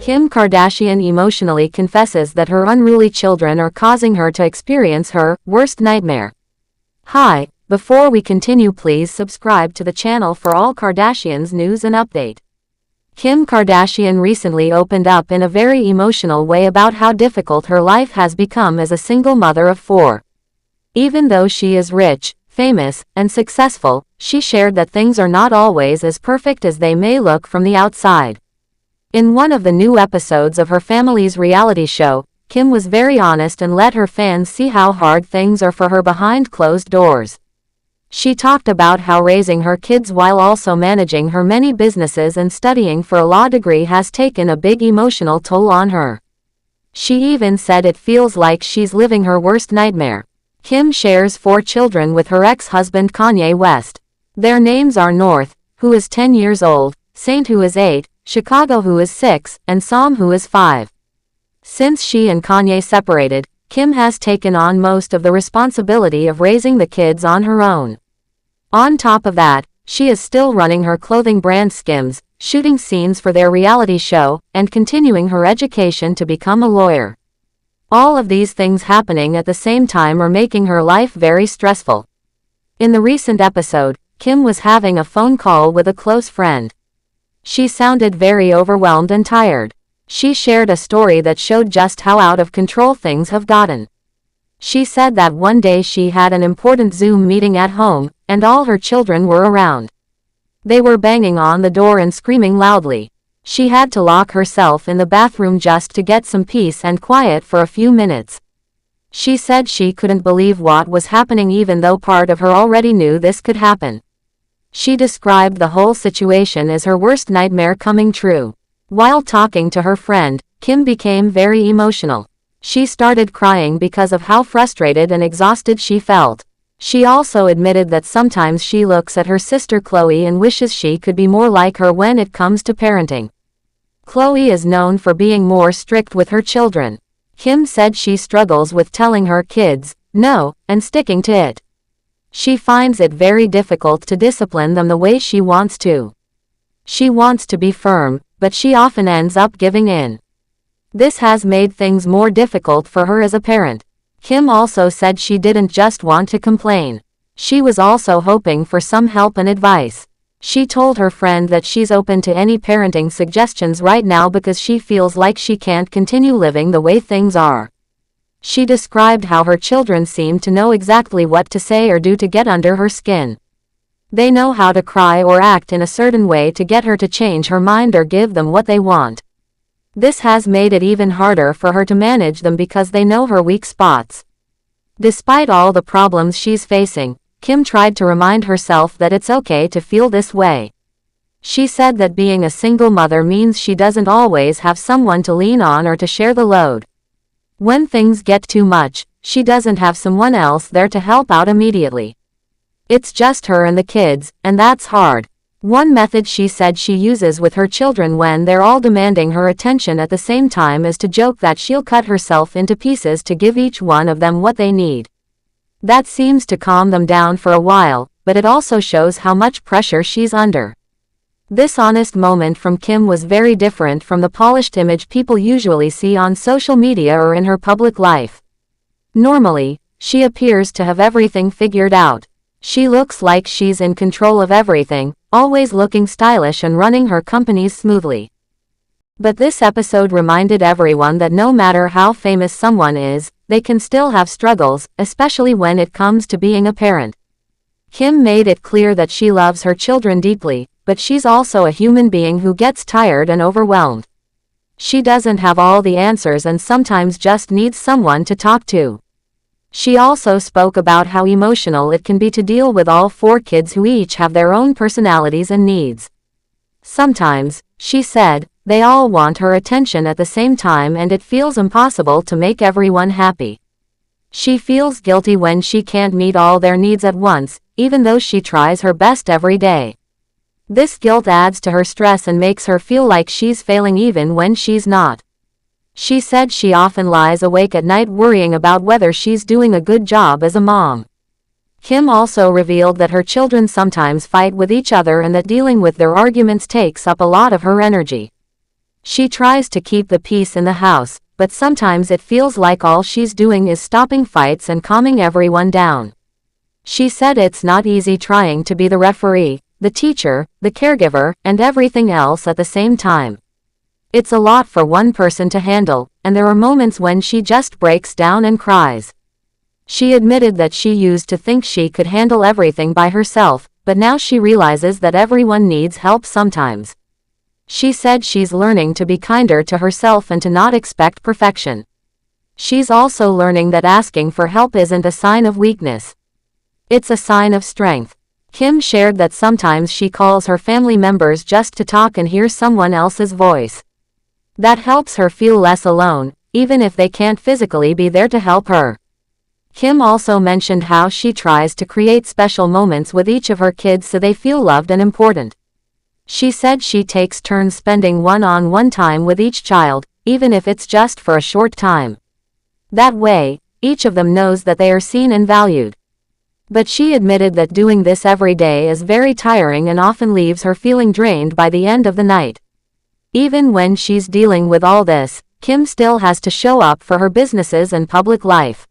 Kim Kardashian emotionally confesses that her unruly children are causing her to experience her worst nightmare. Hi, before we continue, please subscribe to the channel for all Kardashians news and update. Kim Kardashian recently opened up in a very emotional way about how difficult her life has become as a single mother of 4. Even though she is rich, famous, and successful, she shared that things are not always as perfect as they may look from the outside. In one of the new episodes of her family's reality show, Kim was very honest and let her fans see how hard things are for her behind closed doors. She talked about how raising her kids while also managing her many businesses and studying for a law degree has taken a big emotional toll on her. She even said it feels like she's living her worst nightmare. Kim shares 4 children with her ex-husband Kanye West. Their names are North, who is 10 years old, Saint, who is 8, Chicago, who is 6, and Psalm, who is 5. Since she and Kanye separated, Kim has taken on most of the responsibility of raising the kids on her own. On top of that, she is still running her clothing brand SKIMs, shooting scenes for their reality show, and continuing her education to become a lawyer. All of these things happening at the same time are making her life very stressful. In the recent episode, Kim was having a phone call with a close friend. She sounded very overwhelmed and tired. She shared a story that showed just how out of control things have gotten. She said that one day she had an important Zoom meeting at home, and all her children were around. They were banging on the door and screaming loudly. She had to lock herself in the bathroom just to get some peace and quiet for a few minutes. She said she couldn't believe what was happening even though part of her already knew this could happen. She described the whole situation as her worst nightmare coming true. While talking to her friend, Kim became very emotional. She started crying because of how frustrated and exhausted she felt. She also admitted that sometimes she looks at her sister Khloe and wishes she could be more like her when it comes to parenting. Khloe is known for being more strict with her children. Kim said she struggles with telling her kids no and sticking to it. She finds it very difficult to discipline them the way she wants to. She wants to be firm, but she often ends up giving in. This has made things more difficult for her as a parent. Kim also said she didn't just want to complain. She was also hoping for some help and advice. She told her friend that she's open to any parenting suggestions right now because she feels like she can't continue living the way things are. She described how her children seem to know exactly what to say or do to get under her skin. They know how to cry or act in a certain way to get her to change her mind or give them what they want. This has made it even harder for her to manage them because they know her weak spots. Despite all the problems she's facing, Kim tried to remind herself that it's okay to feel this way. She said that being a single mother means she doesn't always have someone to lean on or to share the load. When things get too much, she doesn't have someone else there to help out immediately. It's just her and the kids, and that's hard. One method she said she uses with her children when they're all demanding her attention at the same time is to joke that she'll cut herself into pieces to give each one of them what they need. That seems to calm them down for a while, but it also shows how much pressure she's under. This honest moment from Kim was very different from the polished image people usually see on social media or in her public life. Normally, she appears to have everything figured out. She looks like she's in control of everything, always looking stylish and running her companies smoothly. But this episode reminded everyone that no matter how famous someone is, they can still have struggles, especially when it comes to being a parent. Kim made it clear that she loves her children deeply, but she's also a human being who gets tired and overwhelmed. She doesn't have all the answers and sometimes just needs someone to talk to. She also spoke about how emotional it can be to deal with all 4 kids who each have their own personalities and needs. Sometimes, she said, they all want her attention at the same time and it feels impossible to make everyone happy. She feels guilty when she can't meet all their needs at once, even though she tries her best every day. This guilt adds to her stress and makes her feel like she's failing even when she's not. She said she often lies awake at night worrying about whether she's doing a good job as a mom. Kim also revealed that her children sometimes fight with each other and that dealing with their arguments takes up a lot of her energy. She tries to keep the peace in the house, but sometimes it feels like all she's doing is stopping fights and calming everyone down. She said it's not easy trying to be the referee, the teacher, the caregiver, and everything else at the same time. It's a lot for one person to handle, and there are moments when she just breaks down and cries. She admitted that she used to think she could handle everything by herself, but now she realizes that everyone needs help sometimes. She said she's learning to be kinder to herself and to not expect perfection. She's also learning that asking for help isn't a sign of weakness. It's a sign of strength. Kim shared that sometimes she calls her family members just to talk and hear someone else's voice. That helps her feel less alone, even if they can't physically be there to help her. Kim also mentioned how she tries to create special moments with each of her kids so they feel loved and important. She said she takes turns spending one-on-one time with each child, even if it's just for a short time. That way, each of them knows that they are seen and valued. But she admitted that doing this every day is very tiring and often leaves her feeling drained by the end of the night. Even when she's dealing with all this, Kim still has to show up for her businesses and public life.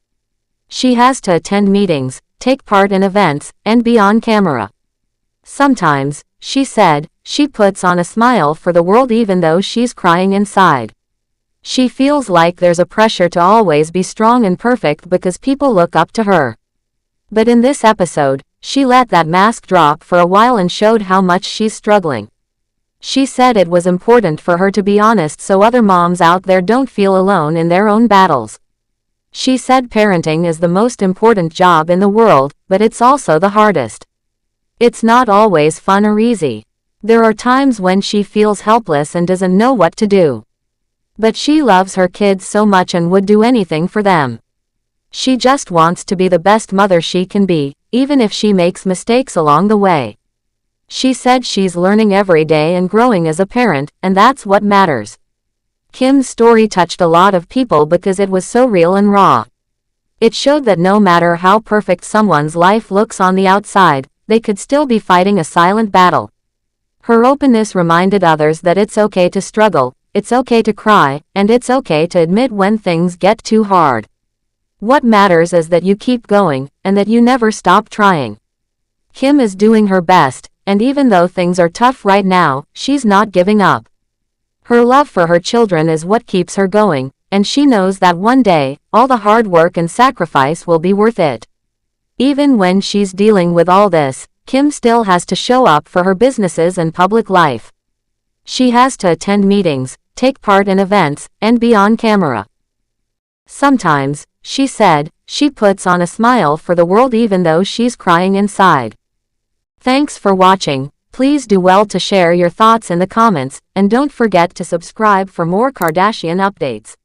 She has to attend meetings, take part in events, and be on camera. Sometimes, she said, she puts on a smile for the world even though she's crying inside. She feels like there's a pressure to always be strong and perfect because people look up to her. But in this episode, she let that mask drop for a while and showed how much she's struggling. She said it was important for her to be honest so other moms out there don't feel alone in their own battles. She said parenting is the most important job in the world, but it's also the hardest. It's not always fun or easy. There are times when she feels helpless and doesn't know what to do. But she loves her kids so much and would do anything for them. She just wants to be the best mother she can be, even if she makes mistakes along the way. She said she's learning every day and growing as a parent, and that's what matters. Kim's story touched a lot of people because it was so real and raw. It showed that no matter how perfect someone's life looks on the outside, they could still be fighting a silent battle. Her openness reminded others that it's okay to struggle, it's okay to cry, and it's okay to admit when things get too hard. What matters is that you keep going, and that you never stop trying. Kim is doing her best, and even though things are tough right now, she's not giving up. Her love for her children is what keeps her going, and she knows that one day, all the hard work and sacrifice will be worth it. Even when she's dealing with all this, Kim still has to show up for her businesses and public life. She has to attend meetings, take part in events, and be on camera. Sometimes, she said, she puts on a smile for the world even though she's crying inside. Thanks for watching. Please do well to share your thoughts in the comments, and don't forget to subscribe for more Kardashian updates.